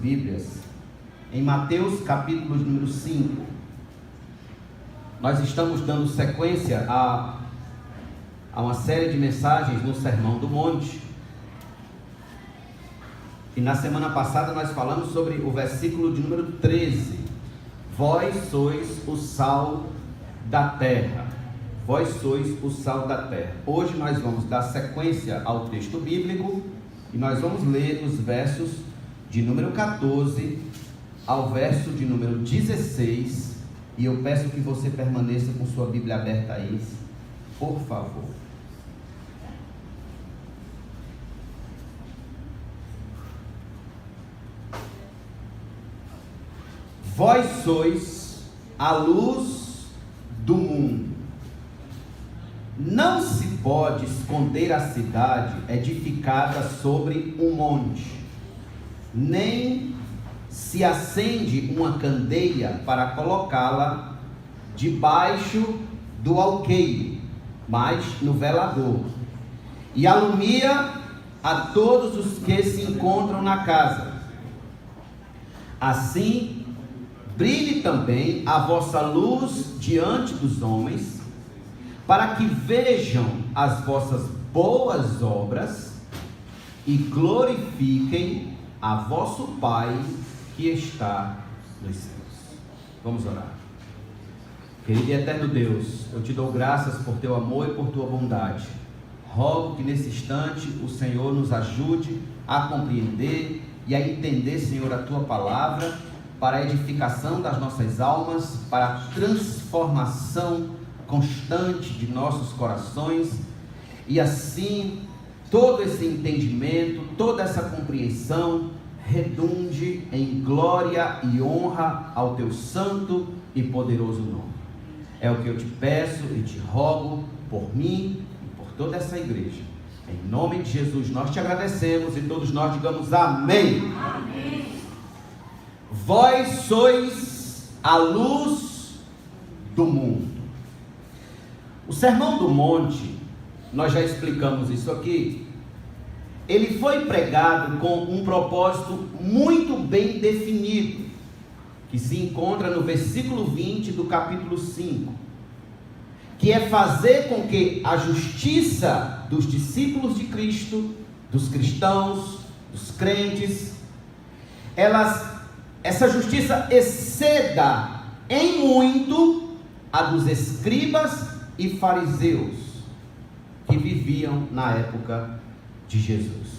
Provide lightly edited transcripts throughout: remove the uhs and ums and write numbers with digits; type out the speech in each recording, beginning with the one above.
Bíblias em Mateus capítulo número 5. Nós estamos dando sequência a uma série de mensagens no Sermão do Monte. E na semana passada nós falamos sobre o versículo de número 13. Vós sois o sal da terra. Vós sois o sal da terra. Hoje nós vamos dar sequência ao texto bíblico e nós vamos ler os versos de número 14 ao verso de número 16. E eu peço que você permaneça com sua Bíblia aberta aí, por favor. Vós sois a luz do mundo. Não se pode esconder a cidade edificada sobre um monte, nem se acende uma candeia para colocá-la debaixo do alqueire, mas no velador, e alumia a todos os que se encontram na casa. Assim, brilhe também a vossa luz diante dos homens, para que vejam as vossas boas obras e glorifiquem a vosso Pai que está nos céus. Vamos orar. Querido e eterno Deus, eu te dou graças por teu amor e por tua bondade. Rogo que nesse instante o Senhor nos ajude a compreender e a entender, Senhor, a tua palavra, para a edificação das nossas almas, para a transformação constante de nossos corações, e assim todo esse entendimento, toda essa compreensão redunde em glória e honra ao teu santo e poderoso nome. É o que eu te peço e te rogo por mim e por toda essa igreja. Em nome de Jesus nós te agradecemos e todos nós digamos amém. Amém. Vós sois a luz do mundo. O Sermão do Monte, nós já explicamos isso aqui, ele foi pregado com um propósito muito bem definido, que se encontra no versículo 20 do capítulo 5, que é fazer com que a justiça dos discípulos de Cristo, dos cristãos, dos crentes, essa justiça exceda em muito a dos escribas e fariseus que viviam na época de Jesus.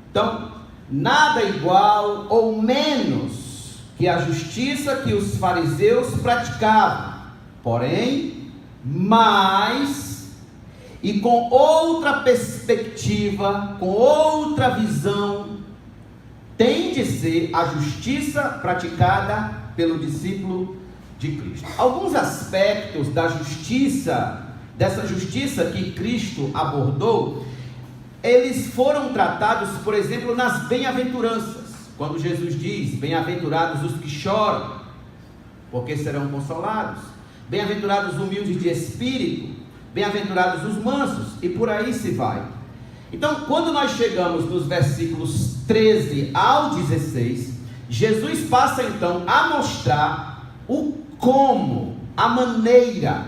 Então, nada igual ou menos que a justiça que os fariseus praticavam, porém, mais e com outra perspectiva, com outra visão, tem de ser a justiça praticada pelo discípulo de Cristo. Alguns aspectos da justiça, dessa justiça que Cristo abordou, eles foram tratados, por exemplo, nas bem-aventuranças, quando Jesus diz: bem-aventurados os que choram, porque serão consolados, bem-aventurados os humildes de espírito, bem-aventurados os mansos, e por aí se vai. Então, quando nós chegamos nos versículos 13 ao 16, Jesus passa então a mostrar a maneira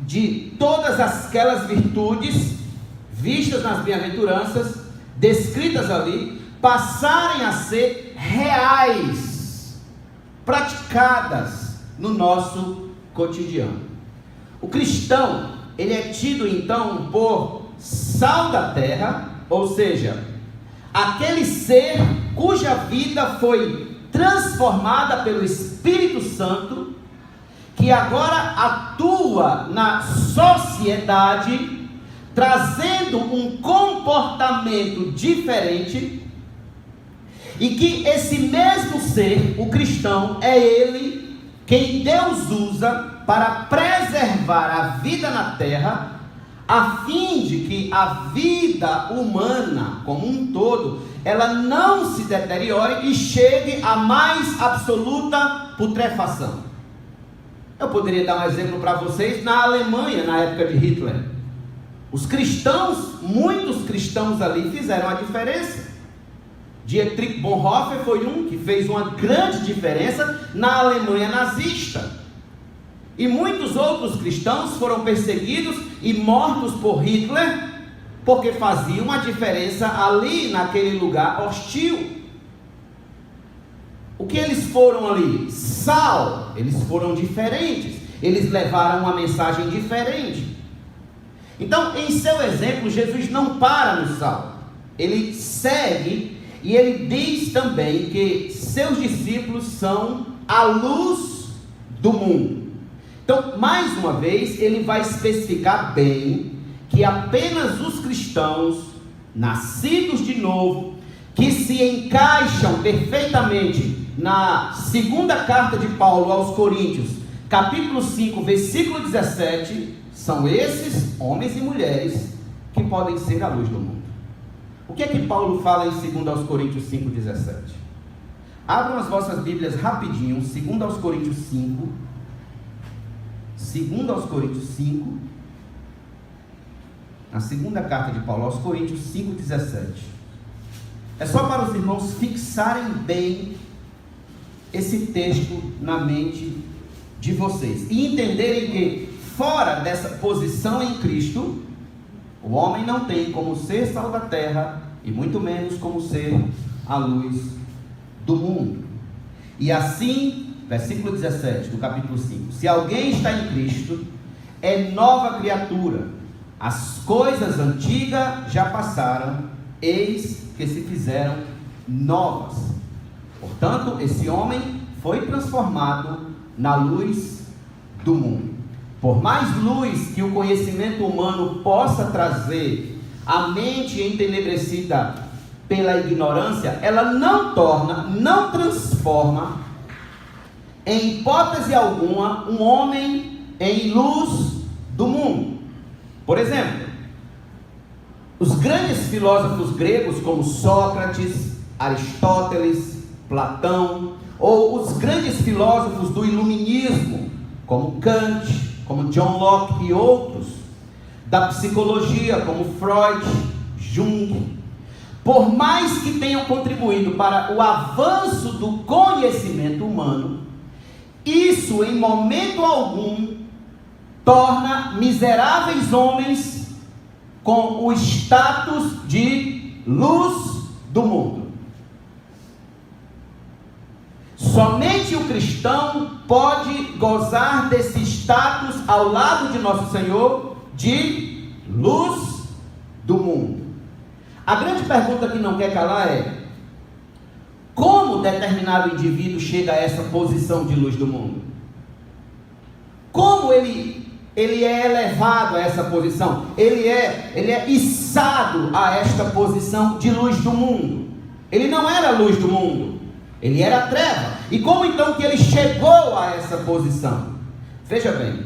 de todas aquelas virtudes vistas nas bem-aventuranças, descritas ali, passarem a ser reais, praticadas no nosso cotidiano. O cristão, ele é tido então por sal da terra, ou seja, aquele ser cuja vida foi transformada pelo Espírito Santo, que agora atua na sociedade, trazendo um comportamento diferente, e que esse mesmo ser, o cristão, é ele quem Deus usa para preservar a vida na terra, a fim de que a vida humana como um todo, ela não se deteriore e chegue à mais absoluta putrefação. Eu poderia dar um exemplo para vocês na Alemanha, na época de Hitler. Os cristãos, muitos cristãos ali fizeram a diferença. Dietrich Bonhoeffer foi um que fez uma grande diferença na Alemanha nazista. E muitos outros cristãos foram perseguidos e mortos por Hitler, porque faziam uma diferença ali naquele lugar hostil. O que eles foram ali? Sal. Eles foram diferentes. Eles levaram uma mensagem diferente. Então, em seu exemplo, Jesus não para no sal. Ele segue e ele diz também que seus discípulos são a luz do mundo. Então, mais uma vez, ele vai especificar bem que apenas os cristãos, nascidos de novo, que se encaixam perfeitamente na segunda carta de Paulo aos Coríntios, capítulo 5, versículo 17, são esses homens e mulheres que podem ser a luz do mundo. O que é que Paulo fala em 2 aos Coríntios 5, 17? Abram as vossas Bíblias rapidinho, 2 aos Coríntios 5, 2 aos Coríntios 5, a segunda carta de Paulo aos Coríntios 5, 17. É só para os irmãos fixarem bem esse texto na mente de vocês e entenderem que fora dessa posição em Cristo, o homem não tem como ser sal da terra e muito menos como ser a luz do mundo. E assim, versículo 17 do capítulo 5: se alguém está em Cristo, é nova criatura, as coisas antigas já passaram, eis que se fizeram novas. Portanto, esse homem foi transformado na luz do mundo. Por mais luz que o conhecimento humano possa trazer à mente entenebrecida pela ignorância, ela não torna, não transforma, em hipótese alguma, um homem em luz do mundo. Por exemplo, os grandes filósofos gregos como Sócrates, Aristóteles, Platão, ou os grandes filósofos do iluminismo como Kant, como John Locke e outros, da psicologia como Freud, Jung, por mais que tenham contribuído para o avanço do conhecimento humano, isso em momento algum torna miseráveis homens com o status de luz do mundo. Somente o cristão pode gozar desse status ao lado de nosso Senhor de luz do mundo. A grande pergunta que não quer calar é: como determinado indivíduo chega a essa posição de luz do mundo? Como ele é elevado a essa posição? Ele é içado a esta posição de luz do mundo. Ele não era a luz do mundo, ele era a treva. E como então que ele chegou a essa posição? Veja bem,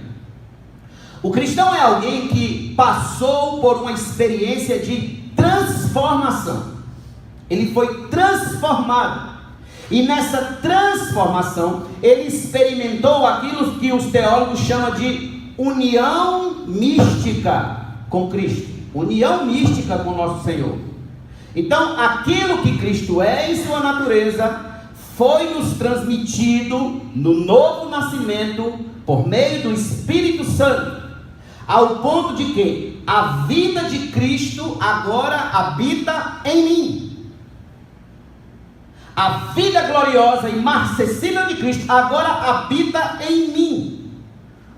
o cristão é alguém que passou por uma experiência de transformação. Ele foi transformado. E nessa transformação, ele experimentou aquilo que os teólogos chamam de união mística com Cristo. União mística com nosso Senhor. Então, aquilo que Cristo é em sua natureza foi nos transmitido no novo nascimento por meio do Espírito Santo, ao ponto de que a vida de Cristo agora habita em mim. A vida gloriosa e marcessível de Cristo agora habita em mim.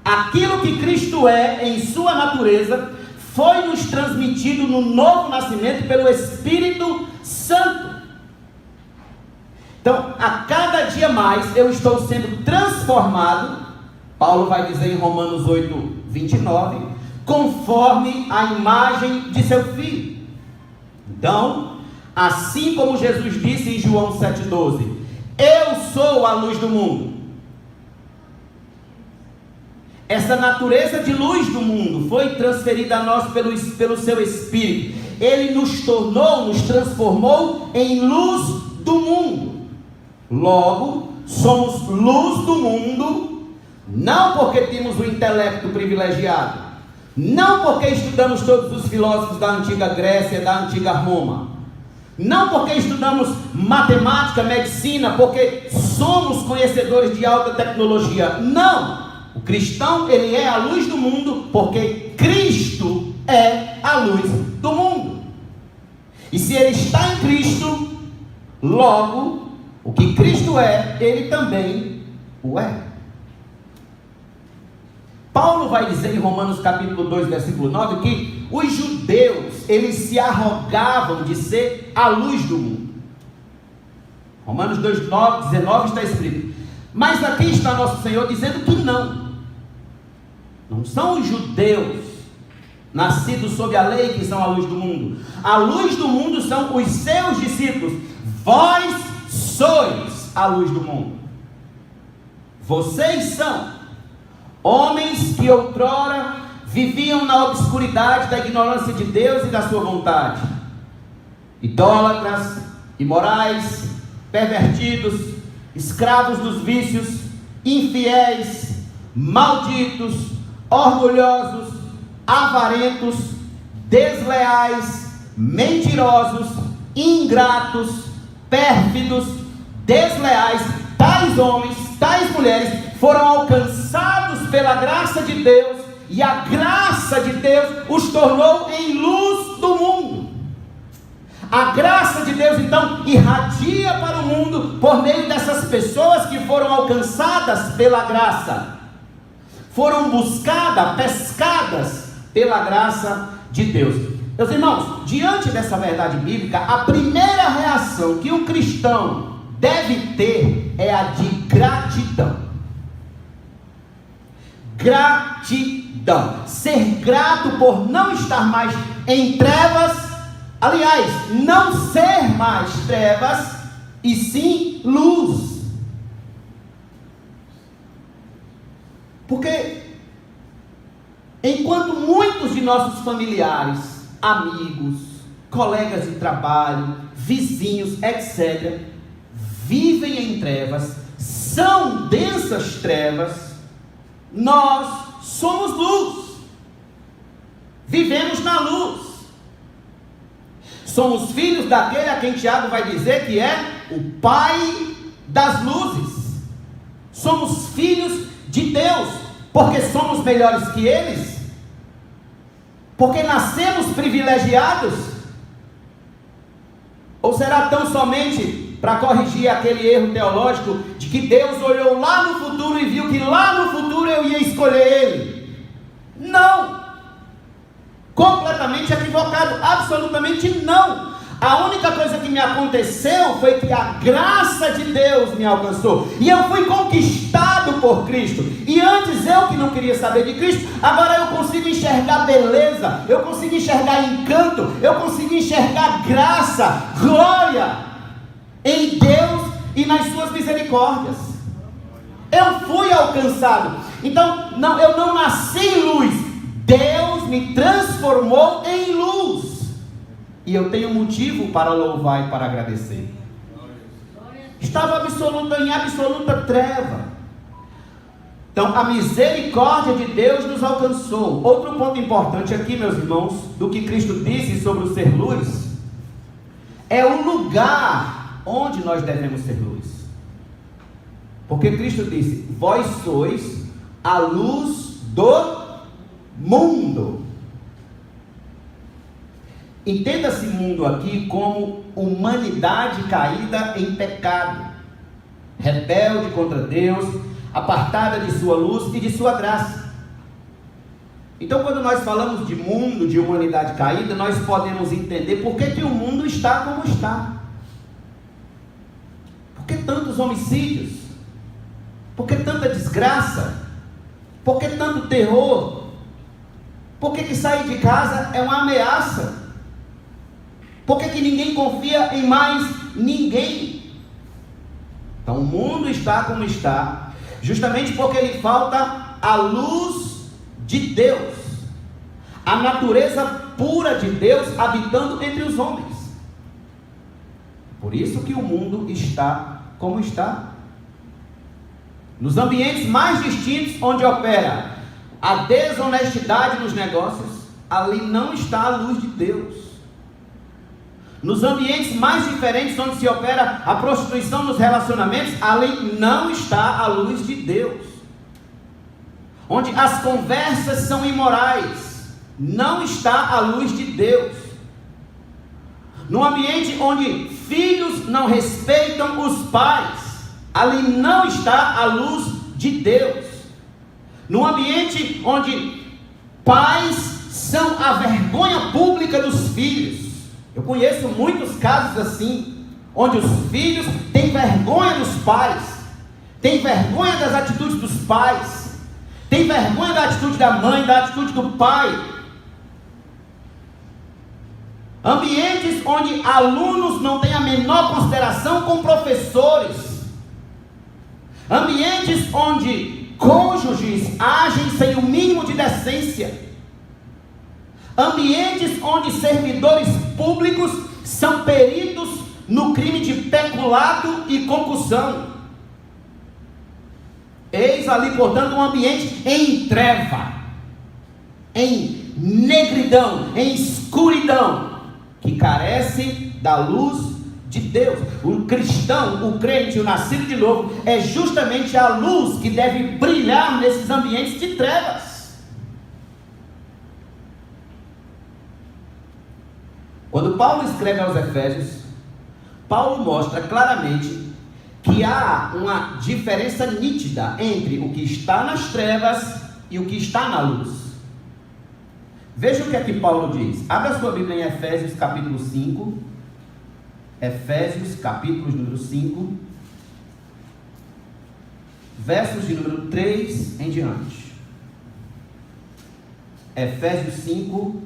Aquilo que Cristo é em sua natureza foi nos transmitido no novo nascimento pelo Espírito Santo. Então, a cada dia mais eu estou sendo transformado, Paulo vai dizer em Romanos 8, 29, conforme a imagem de seu Filho. Então, assim como Jesus disse em João 7,12, eu sou a luz do mundo. Essa natureza de luz do mundo foi transferida a nós pelo seu Espírito. Ele nos tornou, nos transformou em luz do mundo. Logo, somos luz do mundo, não porque temos o intelecto privilegiado, não porque estudamos todos os filósofos da antiga Grécia, da antiga Roma, Não porque estudamos matemática, medicina, porque somos conhecedores de alta tecnologia. Não! O cristão, ele é a luz do mundo, porque Cristo é a luz do mundo. E se ele está em Cristo, logo, o que Cristo é, ele também o é. Paulo vai dizer em Romanos capítulo 2, versículo 9, que os judeus, eles se arrogavam de ser a luz do mundo. Romanos 2, 9, 19 está escrito. Mas aqui está nosso Senhor dizendo que não. Não são os judeus nascidos sob a lei que são a luz do mundo. A luz do mundo são os seus discípulos. Vós sois a luz do mundo. Vocês são homens que outrora viviam na obscuridade da ignorância de Deus e da sua vontade. Idólatras, imorais, pervertidos, escravos dos vícios, infiéis, malditos, orgulhosos, avarentos, desleais, mentirosos, ingratos, pérfidos, desleais. Tais homens, tais mulheres foram alcançados pela graça de Deus, e a graça de Deus os tornou em luz do mundo. A graça de Deus então irradia para o mundo por meio dessas pessoas que foram alcançadas pela graça, foram buscadas, pescadas pela graça de Deus. Meus irmãos, diante dessa verdade bíblica, a primeira reação que um cristão deve ter é a de gratidão. Gratidão, ser grato por não estar mais em trevas, aliás, não ser mais trevas, e sim luz. Porque enquanto muitos de nossos familiares, amigos, colegas de trabalho, vizinhos, etc., vivem em trevas, são densas trevas, nós somos luz, vivemos na luz, somos filhos daquele a quem Tiago vai dizer que é o Pai das luzes, somos filhos de Deus, porque somos melhores que eles, porque nascemos privilegiados, ou será tão somente para corrigir aquele erro teológico de que Deus olhou lá no futuro e viu que lá no futuro eu ia escolher ele? Não! Completamente equivocado, absolutamente não! A única coisa que me aconteceu foi que a graça de Deus me alcançou, e eu fui conquistado por Cristo, e antes eu que não queria saber de Cristo, agora eu consigo enxergar beleza, eu consigo enxergar encanto, eu consigo enxergar graça, glória em Deus e nas suas misericórdias. Eu fui alcançado. Então, eu não nasci em luz, Deus me transformou em luz, e eu tenho motivo para louvar e para agradecer. Estava em absoluta treva. Então a misericórdia de Deus nos alcançou. Outro ponto importante aqui, meus irmãos, do que Cristo disse sobre o ser luz, é o lugar onde nós devemos ser luz. Porque Cristo disse: vós sois a luz do mundo. Entenda-se mundo aqui como humanidade caída em pecado, rebelde contra Deus, apartada de sua luz e de sua graça. Então, quando nós falamos de mundo, de humanidade caída, nós podemos entender por que o mundo está como está. Por que tantos homicídios? Por que tanta desgraça? Por que tanto terror? Por que sair de casa é uma ameaça? Por que ninguém confia em mais ninguém? Então o mundo está como está, justamente porque lhe falta a luz de Deus, a natureza pura de Deus habitando entre os homens. Por isso que o mundo está como está. Nos ambientes mais distintos onde opera a desonestidade nos negócios, ali não está a luz de Deus. nos ambientes mais diferentes onde se opera a prostituição nos relacionamentos, ali não está a luz de Deus. Onde as conversas são imorais, não está a luz de Deus. No ambiente onde filhos não respeitam os pais, ali não está a luz de Deus. No ambiente onde pais são a vergonha pública dos filhos. Eu conheço muitos casos assim, onde os filhos têm vergonha dos pais, têm vergonha das atitudes dos pais, têm vergonha da atitude da mãe, da atitude do pai. Ambientes onde alunos não têm a menor consideração com professores. Ambientes onde cônjuges agem sem o mínimo de decência. Ambientes onde servidores públicos são peritos no crime de peculato e concussão. Eis ali, portanto, um ambiente em treva, em negridão, em escuridão, que carece da luz de Deus. O cristão, o crente, o nascido de novo, é justamente a luz que deve brilhar nesses ambientes de trevas. Quando Paulo escreve aos Efésios, Paulo mostra claramente que há uma diferença nítida entre o que está nas trevas e o que está na luz. Veja o que aqui Paulo diz. Abra a sua Bíblia em Efésios capítulo 5. Efésios capítulo número 5, versos de número 3 em diante. Efésios 5,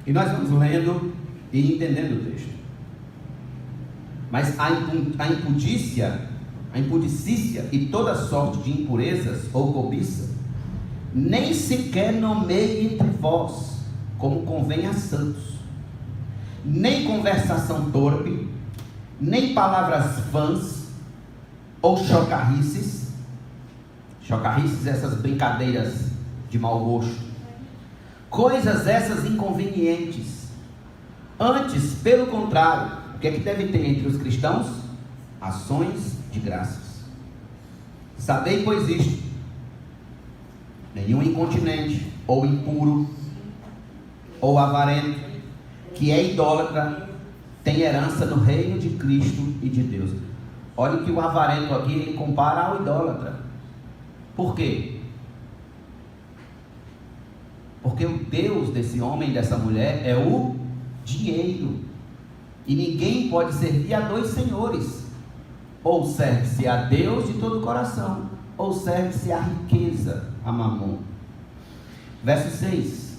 e nós vamos lendo e entendendo o texto. Mas a impudícia e toda sorte de impurezas ou cobiça, nem sequer nomeie entre vós, como convém a santos, nem conversação torpe, nem palavras vãs, ou chocarrices, essas brincadeiras de mau gosto, coisas essas inconvenientes. Antes, pelo contrário, o que é que deve ter entre os cristãos? Ações de graças. Sabei, pois, isto: nenhum incontinente, ou impuro, ou avarento, que é idólatra, tem herança no reino de Cristo e de Deus. Olha que o avarento aqui ele compara ao idólatra. Por quê? Porque o Deus desse homem e dessa mulher é o dinheiro. E ninguém pode servir a dois senhores. Ou serve-se a Deus de todo o coração, ou serve-se a riqueza, a mamon. Verso 6.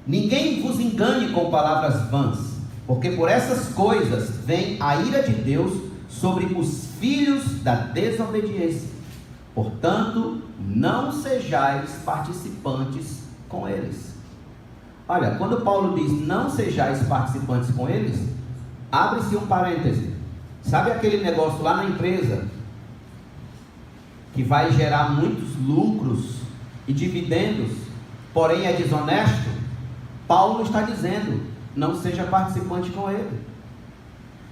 Ninguém vos engane com palavras vãs, porque por essas coisas vem a ira de Deus sobre os filhos da desobediência. Portanto, não sejais participantes com eles. Olha, quando Paulo diz não sejais participantes com eles, abre-se um parêntese. Sabe aquele negócio lá na empresa que vai gerar muitos lucros e dividendos, porém é desonesto? Paulo está dizendo, não seja participante com ele.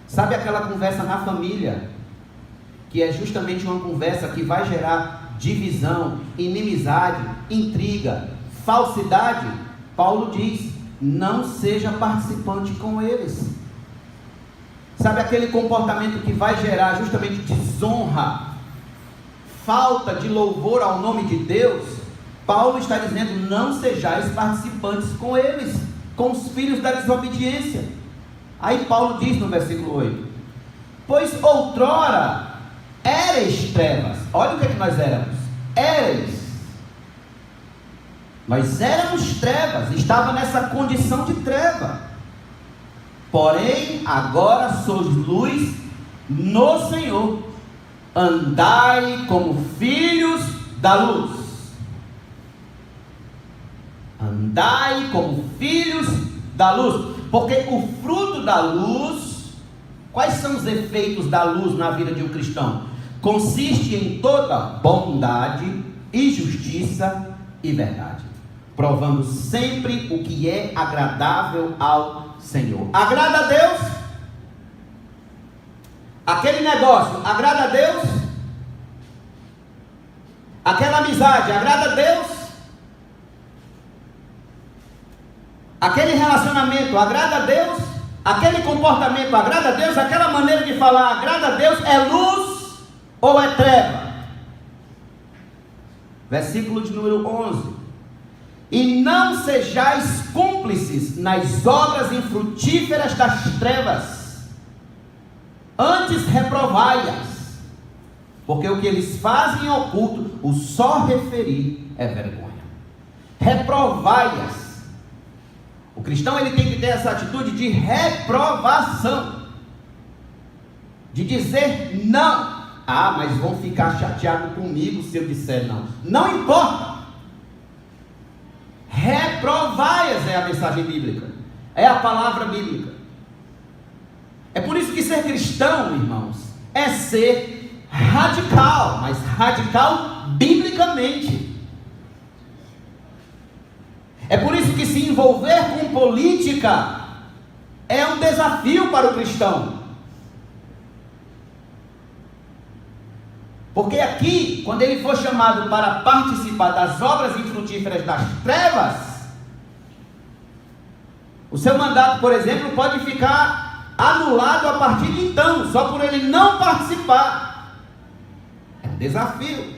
Sabe aquela conversa na família, que é justamente uma conversa que vai gerar divisão, inimizade, intriga, falsidade? Paulo diz, não seja participante com eles. Sabe aquele comportamento que vai gerar justamente desonra, falta de louvor ao nome de Deus? Paulo está dizendo, não sejais participantes com eles, com os filhos da desobediência. Aí Paulo diz no versículo 8, pois outrora éreis trevas. Olha o que é que nós éramos, éreis. Nós éramos trevas, estava nessa condição de treva. Porém, agora sois luz no Senhor. Andai como filhos da luz. Andai como filhos da luz. Porque o fruto da luz Quais são os efeitos da luz na vida de um cristão? Consiste em toda bondade e justiça e verdade, provando sempre o que é agradável ao Senhor. Agrada a Deus? Aquele negócio agrada a Deus? Aquela amizade agrada a Deus? Aquele relacionamento agrada a Deus? Aquele comportamento agrada a Deus? Aquela maneira de falar agrada a Deus? É luz ou é treva? Versículo de número 11: e não sejais cúmplices nas obras infrutíferas das trevas, antes reprovai-as, porque o que eles fazem em oculto, o só referir é vergonha. Reprovai-as. O cristão, ele tem que ter essa atitude de reprovação, de dizer não. Ah, mas vão ficar chateados comigo se eu disser não. Não importa. Reprovai-as é a mensagem bíblica, é a palavra bíblica. É por isso que ser cristão, irmãos, é ser radical, mas radical biblicamente. É por isso que se envolver com política é um desafio para o cristão. Porque aqui, quando ele for chamado para participar das obras infrutíferas das trevas, o seu mandato, por exemplo, pode ficar anulado a partir de então, só por ele não participar. É um desafio.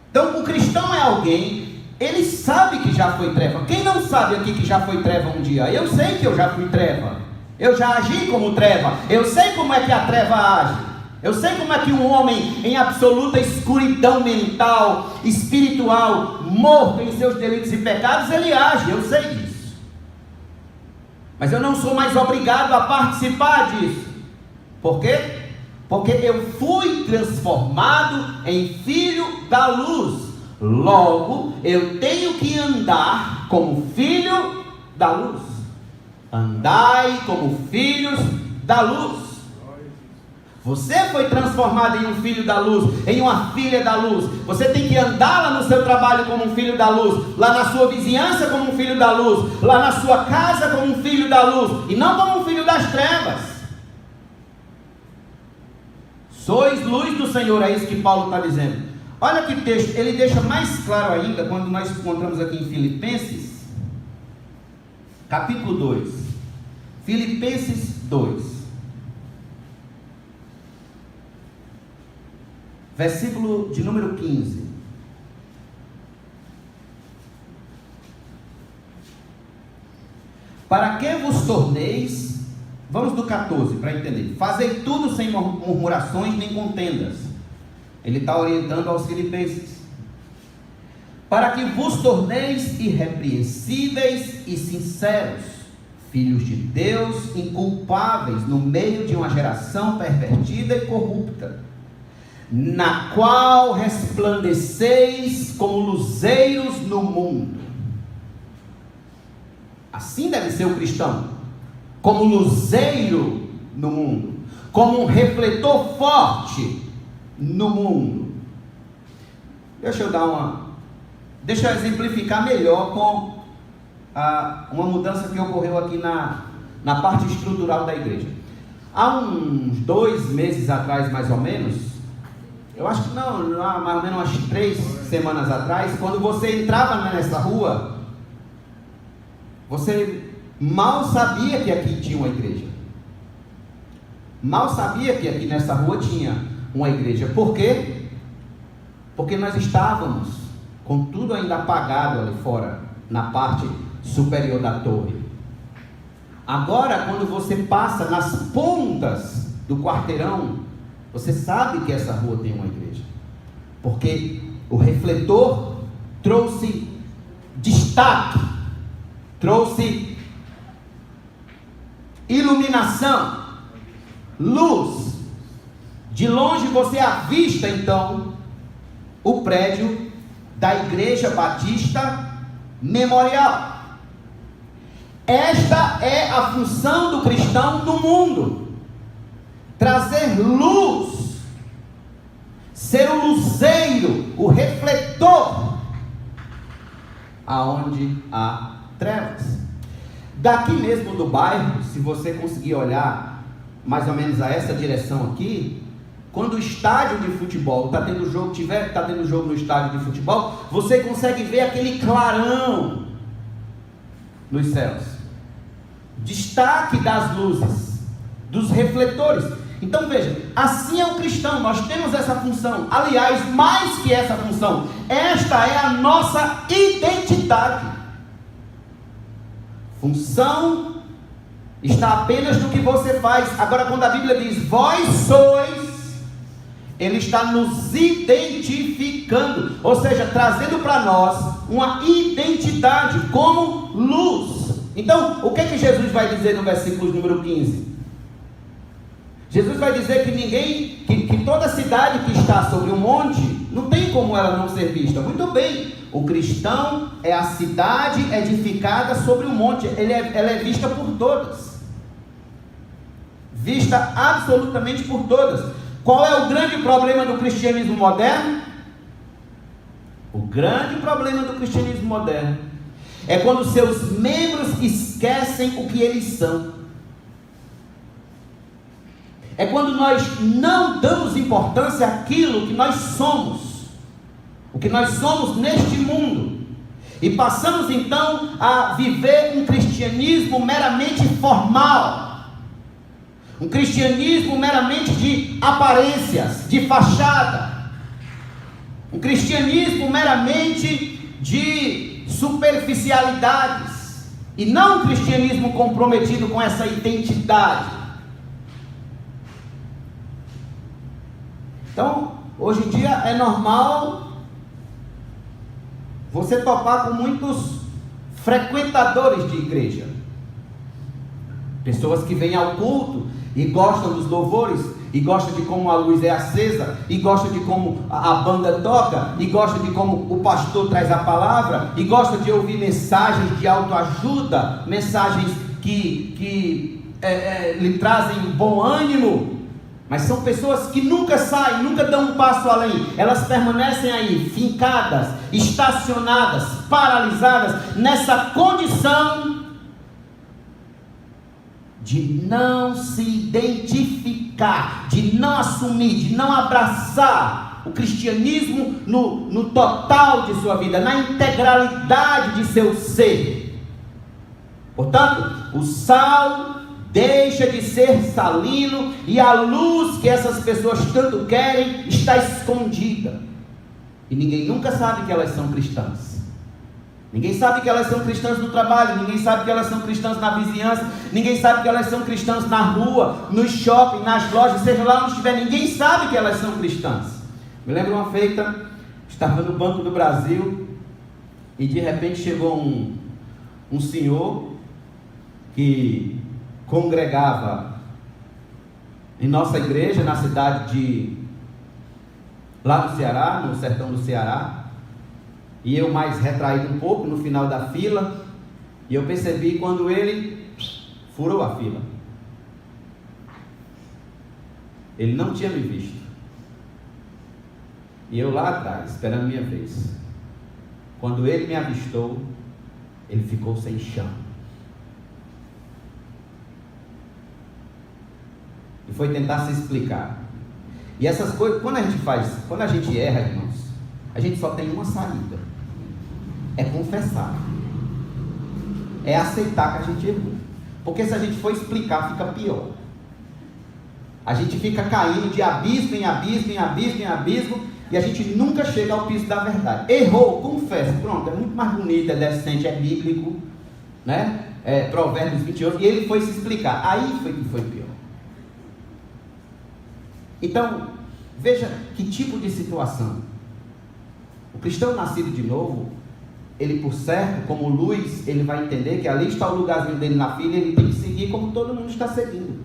Então, o cristão é alguém, ele sabe que já foi treva. Quem não sabe aqui que já foi treva um dia? Eu sei que eu já fui treva. Eu já agi como treva. Eu sei como é que a treva age. Eu sei como é que um homem em absoluta escuridão mental, espiritual, morto em seus delitos e pecados, ele age. Eu sei disso. Mas eu não sou mais obrigado a participar disso. Por quê? Porque eu fui transformado em filho da luz. Logo, eu tenho que andar como filho da luz. Andai como filhos da luz. Você foi transformado em um filho da luz, em uma filha da luz. Você tem que andar lá no seu trabalho como um filho da luz, lá na sua vizinhança como um filho da luz, lá na sua casa como um filho da luz, e não como um filho das trevas. Sois luz do Senhor, é isso que Paulo está dizendo. Olha que texto, ele deixa mais claro ainda quando nós encontramos aqui em Filipenses, capítulo 2. Filipenses 2. Versículo de número 15. Para que vos torneis, vamos do 14 para entender. Fazei tudo sem murmurações nem contendas. Ele está orientando aos filipenses. Para que vos torneis irrepreensíveis e sinceros, filhos de Deus, inculpáveis no meio de uma geração pervertida e corrupta, na qual resplandeceis como luzeiros no mundo. Assim deve ser o cristão, como luzeiro no mundo, como um refletor forte no mundo. Deixa eu exemplificar melhor com uma mudança que ocorreu aqui na parte estrutural da igreja. Há uns 2 meses atrás, mais ou menos, eu acho que não, há mais ou menos umas 3 semanas atrás, quando você entrava nessa rua, você mal sabia que aqui tinha uma igreja. Mal sabia que aqui nessa rua tinha uma igreja. Por quê? Porque nós estávamos com tudo ainda apagado ali fora, na parte superior da torre. Agora, quando você passa nas pontas do quarteirão, você sabe que essa rua tem uma igreja, porque o refletor trouxe destaque, trouxe iluminação, luz. De longe você avista então o prédio da Igreja Batista Memorial. Esta é a função do cristão no mundo: trazer luz, ser o luzeiro, o refletor aonde há trevas. Daqui mesmo do bairro, se você conseguir olhar mais ou menos a essa direção aqui, quando o estádio de futebol está tendo jogo, está tendo jogo no estádio de futebol, você consegue ver aquele clarão nos céus, destaque das luzes, dos refletores. Então veja, assim é o cristão, nós temos essa função. Aliás, mais que essa função, esta é a nossa identidade. Função está apenas no que você faz. Agora, quando a Bíblia diz vós sois, ele está nos identificando, ou seja, trazendo para nós uma identidade como luz. Então, o que Jesus vai dizer no versículo número 15? Jesus vai dizer que toda cidade que está sobre um monte, não tem como ela não ser vista. Muito bem, o cristão é a cidade edificada sobre um monte, ela é vista por todas, vista absolutamente por todas. Qual é o grande problema do cristianismo moderno? O grande problema do cristianismo moderno é quando seus membros esquecem o que eles são. É quando nós não damos importância àquilo que nós somos, o que nós somos neste mundo, e passamos então a viver um cristianismo meramente formal, um cristianismo meramente de aparências, de fachada, um cristianismo meramente de superficialidades, e não um cristianismo comprometido com essa identidade. Então, hoje em dia é normal você topar com muitos frequentadores de igreja, pessoas que vêm ao culto e gostam dos louvores, e gostam de como a luz é acesa, e gostam de como a banda toca, e gostam de como o pastor traz a palavra, e gostam de ouvir mensagens de autoajuda, mensagens que lhe trazem bom ânimo. Mas são pessoas que nunca saem, nunca dão um passo além. Elas permanecem aí, fincadas, estacionadas, paralisadas, nessa condição de não se identificar, de não assumir, de não abraçar o cristianismo no total de sua vida, na integralidade de seu ser. Portanto, o sal deixa de ser salino, e a luz que essas pessoas tanto querem está escondida, e ninguém nunca sabe que elas são cristãs. Ninguém sabe que elas são cristãs no trabalho, ninguém sabe que elas são cristãs na vizinhança, ninguém sabe que elas são cristãs na rua, no shopping, nas lojas, seja lá onde estiver, ninguém sabe que elas são cristãs. Me lembro uma feita, estava no Banco do Brasil, e de repente chegou um senhor que congregava em nossa igreja, na cidade lá no Ceará, no sertão do Ceará, e eu mais retraído um pouco no final da fila, e eu percebi quando ele furou a fila. Ele não tinha me visto, e eu lá atrás, esperando minha vez. Quando ele me avistou, ele ficou sem chão, e foi tentar se explicar. E essas coisas, quando a gente erra, irmãos, a gente só tem uma saída: é confessar, é aceitar que a gente errou. Porque se a gente for explicar, fica pior. A gente fica caindo de abismo em abismo, em abismo, em abismo, e a gente nunca chega ao piso da verdade. Errou, confessa, pronto, é muito mais bonito, é decente, é bíblico, né? Provérbios 28, e ele foi se explicar, aí foi que foi pior. Então, veja que tipo de situação. O cristão nascido de novo, ele, por certo, como luz, ele vai entender que ali está o lugarzinho dele na fila, ele tem que seguir como todo mundo está seguindo.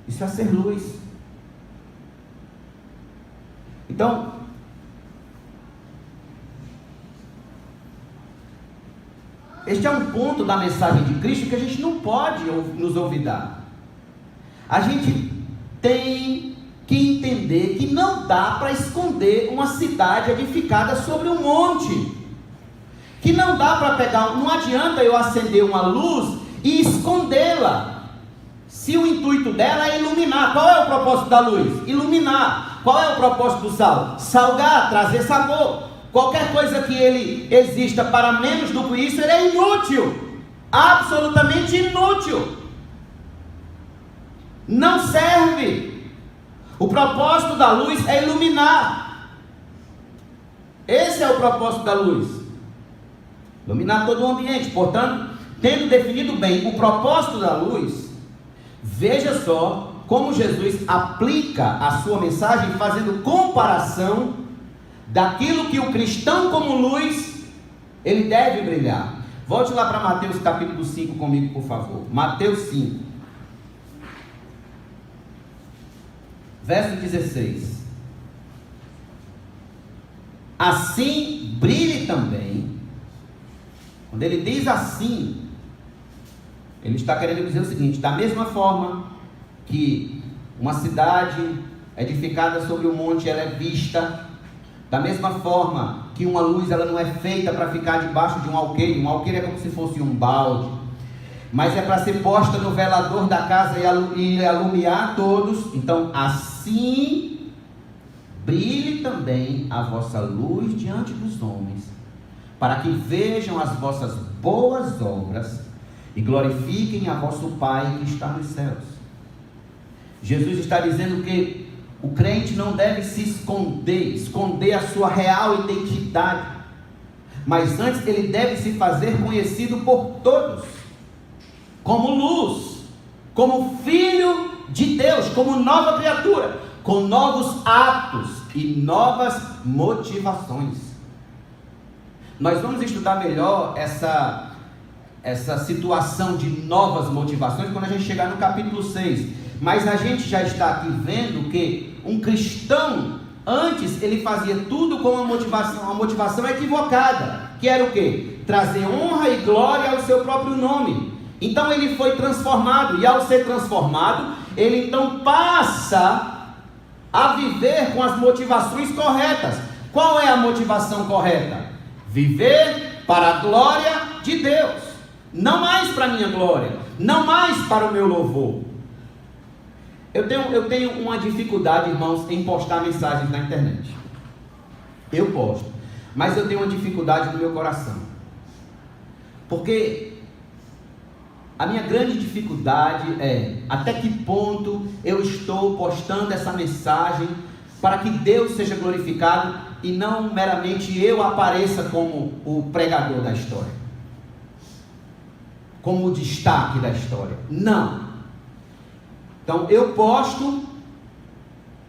Isso é ser luz. Este é um ponto da mensagem de Cristo que a gente não pode nos olvidar. A gente tem que entender que não dá para esconder uma cidade edificada sobre um monte. Que não dá para pegar, não adianta eu acender uma luz e escondê-la. Se o intuito dela é iluminar, qual é o propósito da luz? Iluminar. Qual é o propósito do sal? Salgar, trazer sabor. Qualquer coisa que ele exista para menos do que isso, ele é inútil. Absolutamente inútil. Não serve. O propósito da luz é iluminar. Esse é o propósito da luz. Iluminar todo o ambiente. Portanto, tendo definido bem o propósito da luz, veja só como Jesus aplica a sua mensagem fazendo comparação daquilo que o cristão como luz, ele deve brilhar. Volte lá para Mateus capítulo 5 comigo, por favor. Mateus 5, verso 16. Assim brilhe também. Quando ele diz assim, ele está querendo dizer o seguinte: da mesma forma que uma cidade edificada sobre um monte, ela é vista, da mesma forma que uma luz, ela não é feita para ficar debaixo de um alqueire é como se fosse um balde, mas é para ser posta no velador da casa e alumiar todos. Então, assim brilhe também a vossa luz diante dos homens, para que vejam as vossas boas obras e glorifiquem a vosso Pai que está nos céus. Jesus está dizendo que o crente não deve se esconder a sua real identidade, mas antes ele deve se fazer conhecido por todos, como luz, como filho de Deus, como nova criatura, com novos atos e novas motivações. Nós vamos estudar melhor essa situação de novas motivações quando a gente chegar no capítulo 6. Mas a gente já está aqui vendo que um cristão, antes ele fazia tudo com uma motivação equivocada, que era o quê? Trazer honra e glória ao seu próprio nome. Então ele foi transformado, e ao ser transformado, ele então passa a viver com as motivações corretas. Qual é a motivação correta? Viver para a glória de Deus, não mais para a minha glória, não mais para o meu louvor. Eu tenho uma dificuldade, irmãos, em postar mensagens na internet. Eu posto, mas eu tenho uma dificuldade no meu coração, porque a minha grande dificuldade é até que ponto eu estou postando essa mensagem para que Deus seja glorificado e não meramente eu apareça como o pregador da história, como o destaque da história. Não. Então eu posto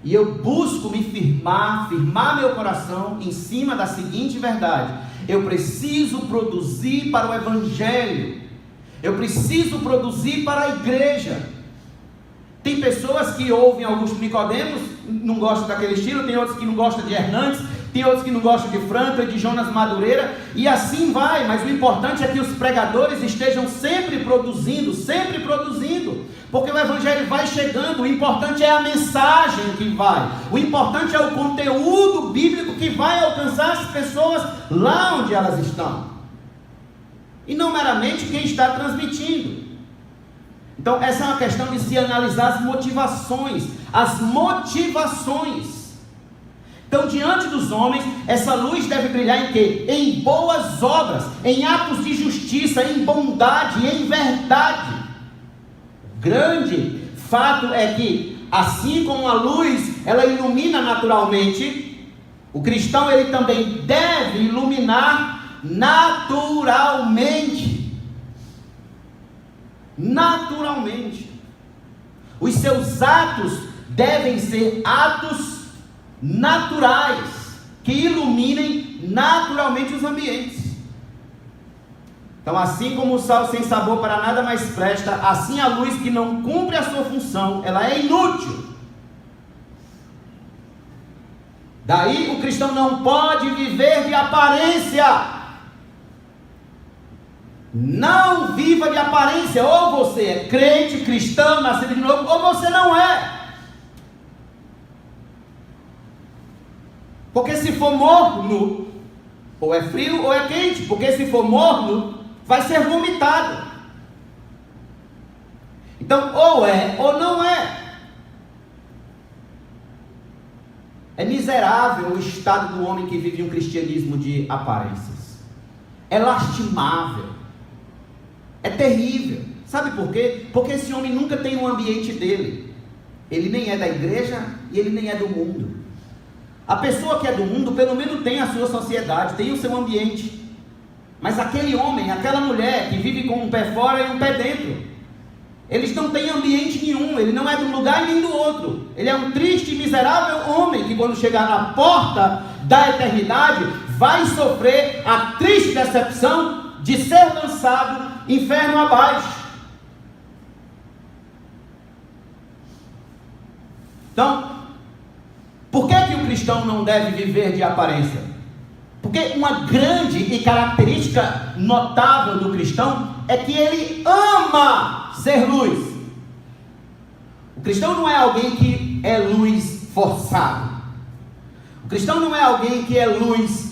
e eu busco me firmar meu coração em cima da seguinte verdade: eu preciso produzir para o Evangelho, eu preciso produzir para a igreja. Tem pessoas que ouvem Augusto Nicodemos, não gostam daquele estilo, tem outros que não gostam de Hernandes, tem outros que não gostam de Franca, de Jonas Madureira, e assim vai. Mas o importante é que os pregadores estejam sempre produzindo, porque o Evangelho vai chegando. O importante é a mensagem que vai, o importante é o conteúdo bíblico que vai alcançar as pessoas lá onde elas estão, e não meramente quem está transmitindo. Então essa é uma questão de se analisar as motivações. Então, diante dos homens, essa luz deve brilhar em quê? Em boas obras, em atos de justiça, em bondade, em verdade. O grande fato é que, assim como a luz, ela ilumina naturalmente, o cristão, ele também deve iluminar naturalmente. Os seus atos devem ser atos naturais, que iluminem naturalmente os ambientes. Então, assim como o sal sem sabor para nada mais presta, assim a luz que não cumpre a sua função, ela é inútil. Daí o cristão não pode viver de aparência. Não viva de aparência. Ou você é crente, cristão, nascido de novo, ou você não é. Porque se for morno, ou é frio ou é quente. Porque se for morno, vai ser vomitado. Então, ou é ou não é. É miserável o estado do homem que vive um cristianismo de aparências. É lastimável. É terrível. Sabe por quê? Porque esse homem nunca tem um ambiente dele. Ele nem é da igreja e ele nem é do mundo. A pessoa que é do mundo, pelo menos tem a sua sociedade, tem o seu ambiente. Mas aquele homem, aquela mulher que vive com um pé fora e um pé dentro, eles não têm ambiente nenhum, ele não é de um lugar nem do outro. Ele é um triste e miserável homem que, quando chegar na porta da eternidade, vai sofrer a triste decepção de ser lançado inferno abaixo. Então, por que o cristão não deve viver de aparência? Porque uma grande e característica notável do cristão é que ele ama ser luz. O cristão não é alguém que é luz forçado. O cristão não é alguém que é luz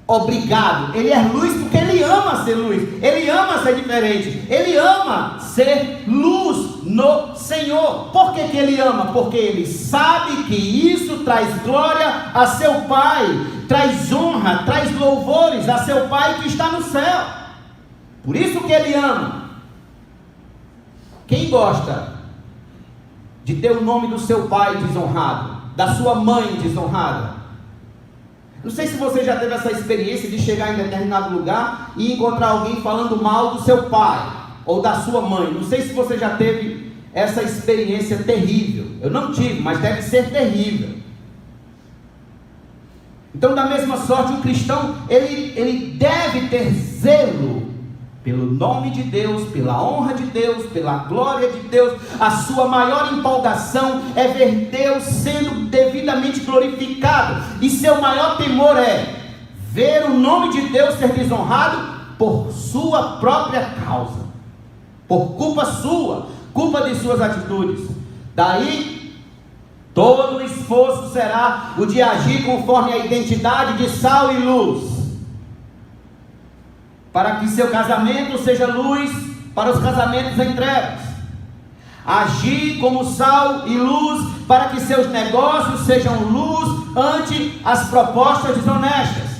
obrigado. Ele é luz porque ele ama ser luz. Ele ama ser diferente. Ele ama ser luz no Senhor. Por que ele ama? Porque ele sabe que isso traz glória a seu Pai, traz honra, traz louvores a seu Pai que está no céu. Por isso que ele ama. Quem gosta de ter o nome do seu pai desonrado, da sua mãe desonrada? Não sei se você já teve essa experiência de chegar em determinado lugar e encontrar alguém falando mal do seu pai ou da sua mãe. Não sei se você já teve essa experiência terrível. Eu não tive, mas deve ser terrível. Então, da mesma sorte, o cristão, ele deve ter zelo pelo nome de Deus, pela honra de Deus, pela glória de Deus. A sua maior empolgação é ver Deus sendo devidamente glorificado, e seu maior temor é ver o nome de Deus ser desonrado por sua própria causa, por culpa sua, culpa de suas atitudes. Daí, todo o esforço será o de agir conforme a identidade de sal e luz, para que seu casamento seja luz para os casamentos em trevas. Agir como sal e luz para que seus negócios sejam luz ante as propostas desonestas.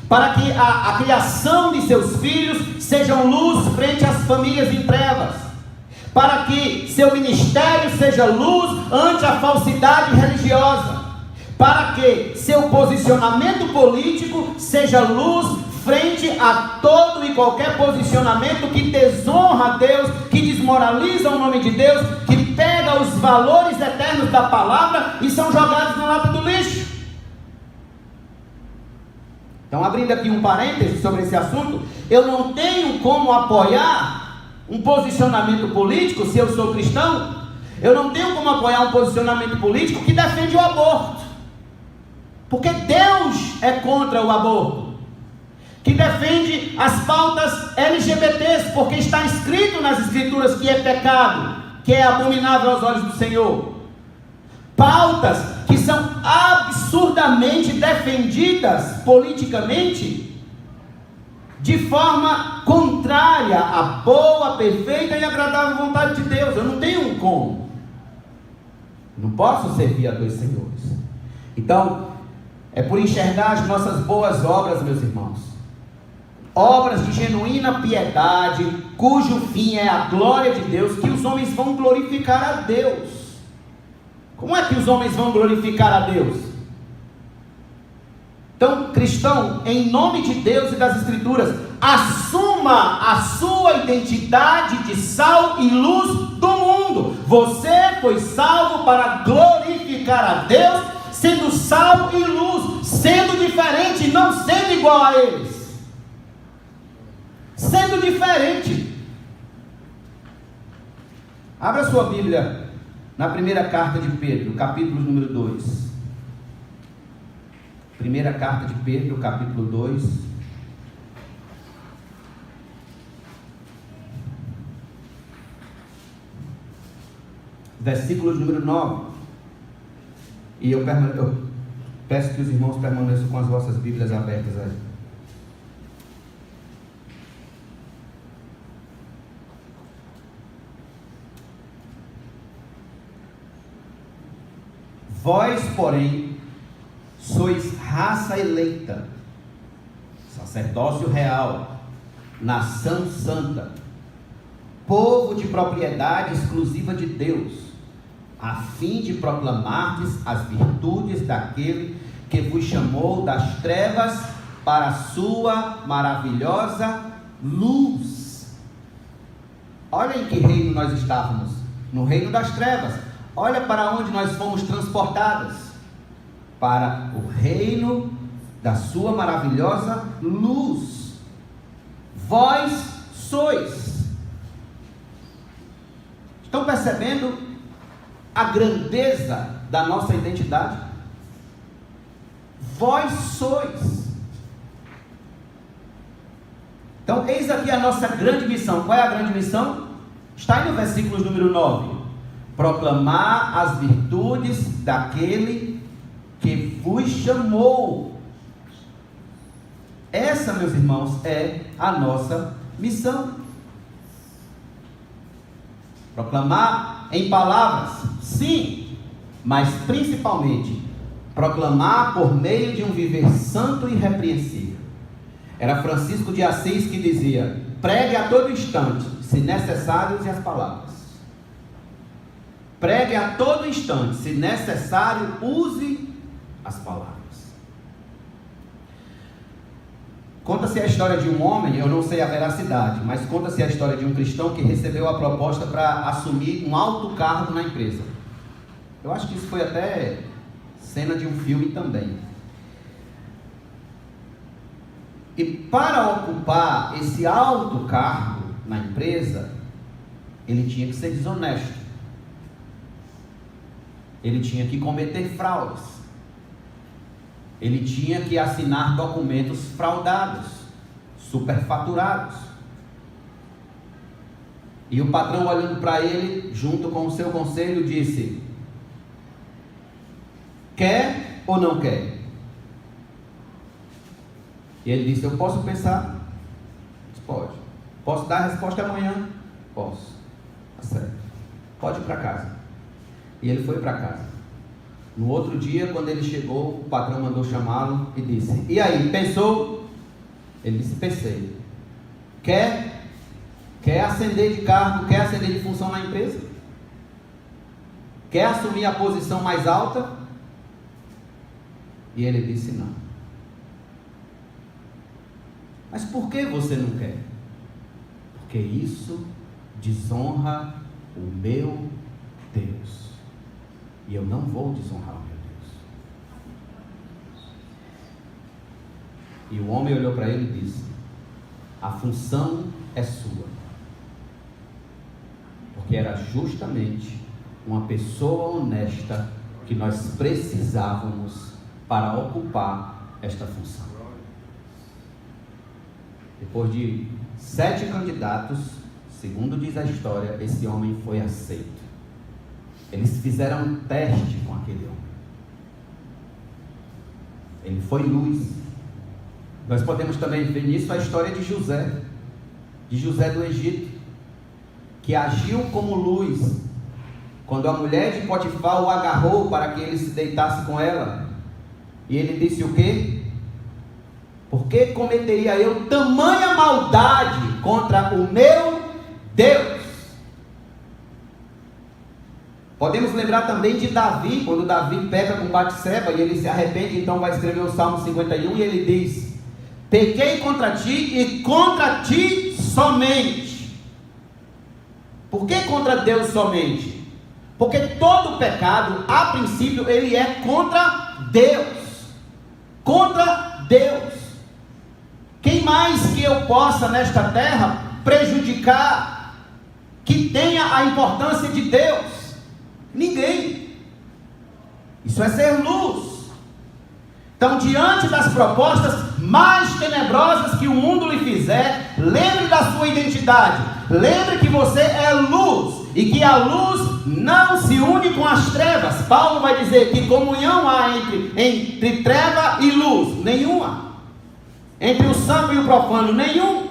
Para que a criação de seus filhos sejam luz frente às famílias em trevas. Para que seu ministério seja luz ante a falsidade religiosa. Para que seu posicionamento político seja luz frente a todo e qualquer posicionamento que desonra a Deus, que desmoraliza o nome de Deus, que pega os valores eternos da palavra e são jogados na lata do lixo. Então, abrindo aqui um parêntese sobre esse assunto, eu não tenho como apoiar um posicionamento político, se eu sou cristão, eu não tenho como apoiar um posicionamento político que defende o aborto, porque Deus é contra o aborto, que defende as pautas LGBTs, porque está escrito nas escrituras que é pecado, que é abominável aos olhos do Senhor. Pautas que são absurdamente defendidas politicamente, de forma contrária à boa, perfeita e agradável vontade de Deus. Eu não tenho como. Não posso servir a dois senhores. Então, é por enxergar as nossas boas obras, meus irmãos, obras de genuína piedade, cujo fim é a glória de Deus, que os homens vão glorificar a Deus. Como é que os homens vão glorificar a Deus? Então, cristão, em nome de Deus e das Escrituras, assuma a sua identidade de sal e luz do mundo. Você foi salvo para glorificar a Deus, sendo sal e luz, sendo diferente, não sendo igual a eles. Sendo diferente. Abra sua Bíblia na primeira carta de Pedro, capítulo número 2. Primeira carta de Pedro, capítulo 2. versículo número 9. E eu peço que os irmãos permaneçam com as vossas Bíblias abertas aí. Vós, porém, sois raça eleita, sacerdócio real, nação santa, povo de propriedade exclusiva de Deus, a fim de proclamardes as virtudes daquele que vos chamou das trevas para a sua maravilhosa luz. Olha em que reino nós estávamos, no reino das trevas. Olha para onde nós fomos transportados, para o reino da sua maravilhosa luz. Vós sois. Estão percebendo a grandeza da nossa identidade? Vós sois. Então, eis aqui a nossa grande missão. Qual é a grande missão? Está aí no versículo número 9. Proclamar as virtudes daquele que vos chamou. Essa, meus irmãos, é a nossa missão. Proclamar em palavras, sim, mas principalmente proclamar por meio de um viver santo e irrepreensível. Era Francisco de Assis que dizia: pregue a todo instante, se necessário, use as palavras. Pregue a todo instante, se necessário, use as palavras. Conta-se a história de um homem, eu não sei a veracidade, mas conta-se a história de um cristão que recebeu a proposta para assumir um alto cargo na empresa. Eu acho que isso foi até cena de um filme também. E para ocupar esse alto cargo na empresa, ele tinha que ser desonesto. Ele tinha que cometer fraudes. Ele tinha que assinar documentos fraudados, superfaturados. E o patrão, olhando para ele, junto com o seu conselho, disse: quer ou não quer? E ele disse: eu posso pensar? Disse, pode. Posso dar a resposta amanhã? Posso. Tá certo. Pode ir para casa. E ele foi para casa. No outro dia, quando ele chegou, o patrão mandou chamá-lo e disse: e aí, pensou? Ele disse: pensei. Quer ascender de cargo? Quer ascender de função na empresa? Quer assumir a posição mais alta? E ele disse: não. Mas por que você não quer? Porque isso desonra o meu Deus. E eu não vou desonrar o meu Deus. E o homem olhou para ele e disse: a função é sua. Porque era justamente uma pessoa honesta que nós precisávamos para ocupar esta função. Depois de 7 candidatos, segundo diz a história, esse homem foi aceito. Eles fizeram um teste com aquele homem. Ele foi luz. Nós podemos também ver nisso a história de José do Egito, que agiu como luz. Quando a mulher de Potifar o agarrou para que ele se deitasse com ela, e ele disse o quê? Por que cometeria eu tamanha maldade contra o meu Deus? Podemos lembrar também de Davi, quando Davi peca com Batseba e ele se arrepende, então vai escrever o Salmo 51 e ele diz: pequei contra ti e contra ti somente. Por que contra Deus somente? Porque todo pecado, a princípio, ele é contra Deus. Contra Deus. Quem mais que eu possa nesta terra prejudicar, que tenha a importância de Deus? Ninguém. Isso é ser luz. Então, diante das propostas mais tenebrosas que o mundo lhe fizer, lembre da sua identidade. Lembre que você é luz e que a luz não se une com as trevas. Paulo vai dizer que comunhão há entre treva e luz? Nenhuma. Entre o santo e o profano? Nenhum.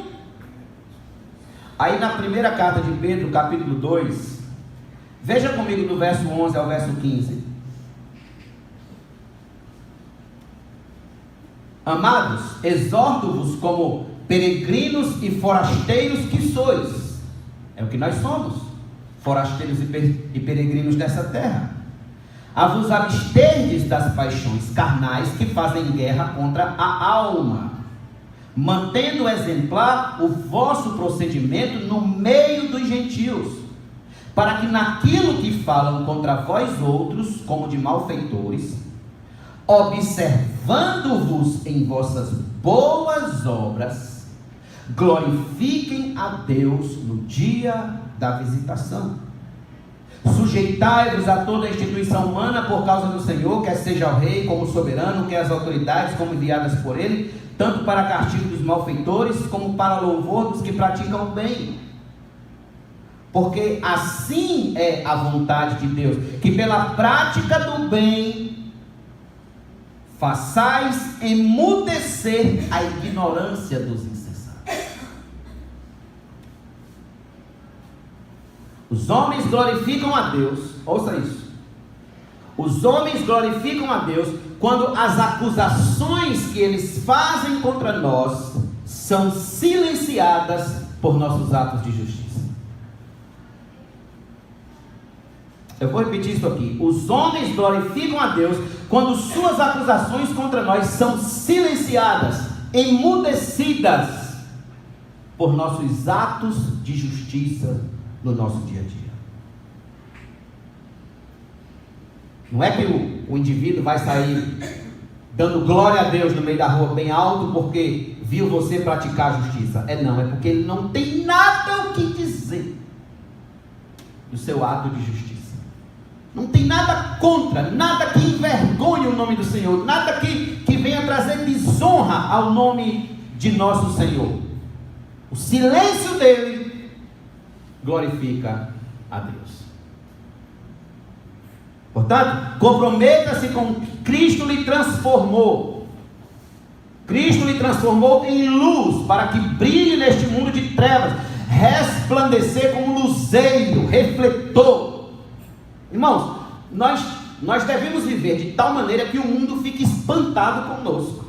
Aí na primeira carta de Pedro, capítulo 2, veja comigo do verso 11 ao verso 15. Amados, exorto-vos como peregrinos e forasteiros que sois. É o que nós somos, forasteiros e peregrinos dessa terra. A vos absterdes das paixões carnais que fazem guerra contra a alma, mantendo exemplar o vosso procedimento no meio dos gentios, para que naquilo que falam contra vós outros, como de malfeitores, observando-vos em vossas boas obras, glorifiquem a Deus no dia da visitação. Sujeitai-vos a toda a instituição humana por causa do Senhor, quer seja o rei como soberano, quer as autoridades como enviadas por ele, tanto para castigo dos malfeitores, como para louvor dos que praticam o bem. Porque assim é a vontade de Deus, que pela prática do bem façais emudecer a ignorância dos insensatos. Os homens glorificam a Deus, ouça isso. Os homens glorificam a Deus quando as acusações que eles fazem contra nós são silenciadas por nossos atos de justiça. Eu vou repetir isso aqui. Os homens glorificam a Deus quando suas acusações contra nós são silenciadas, emudecidas por nossos atos de justiça no nosso dia a dia. Não é que o indivíduo vai sair dando glória a Deus no meio da rua bem alto porque viu você praticar justiça. Não, é porque ele não tem nada o que dizer do seu ato de justiça. Não tem nada contra, nada que envergonhe o nome do Senhor, nada que venha trazer desonra ao nome de nosso Senhor. O silêncio dele glorifica a Deus. Portanto, comprometa-se com o que Cristo lhe transformou. Cristo lhe transformou em luz, para que brilhe neste mundo de trevas, resplandecer como luzeiro, refletor. Irmãos, nós devemos viver de tal maneira que o mundo fique espantado conosco.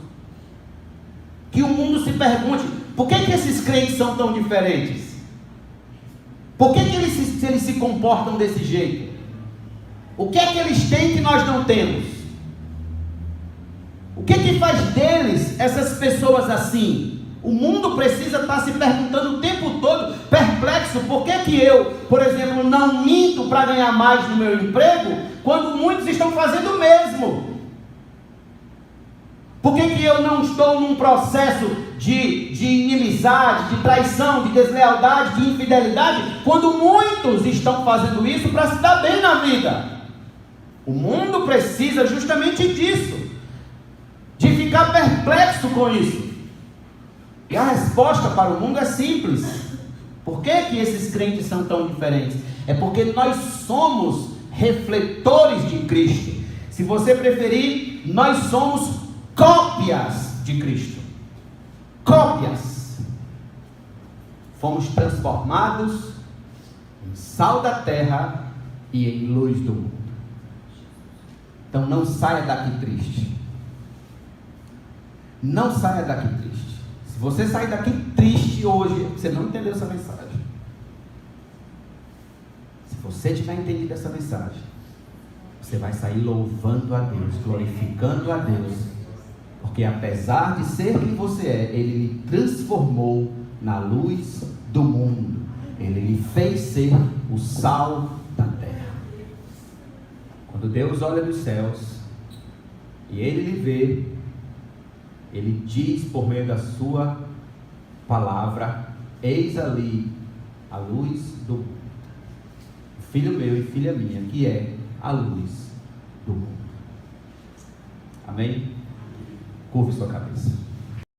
Que o mundo se pergunte, por que esses crentes são tão diferentes? Por que eles se comportam desse jeito? O que é que eles têm que nós não temos? O que faz deles essas pessoas assim? O mundo precisa estar se perguntando o tempo todo, perplexo, por que eu, por exemplo, não minto para ganhar mais no meu emprego, quando muitos estão fazendo o mesmo? Por que eu não estou num processo de inimizade, de traição, de deslealdade, de infidelidade, quando muitos estão fazendo isso para se dar bem na vida? O mundo precisa justamente disso, de ficar perplexo com isso. E a resposta para o mundo é simples. Por que esses crentes são tão diferentes? É porque nós somos refletores de Cristo. Se você preferir, nós somos cópias de Cristo. Cópias. Fomos transformados em sal da terra e em luz do mundo. Então não saia daqui triste. Não saia daqui triste. Se você sair daqui triste hoje, você não entendeu essa mensagem. Se você tiver entendido essa mensagem, você vai sair louvando a Deus, glorificando a Deus, porque apesar de ser quem você é, Ele lhe transformou na luz do mundo. Ele lhe fez ser o sal da terra. Quando Deus olha dos céus e Ele lhe vê, Ele diz por meio da sua palavra: eis ali a luz do mundo. Filho meu e filha minha, que é a luz do mundo. Amém? Curve sua cabeça.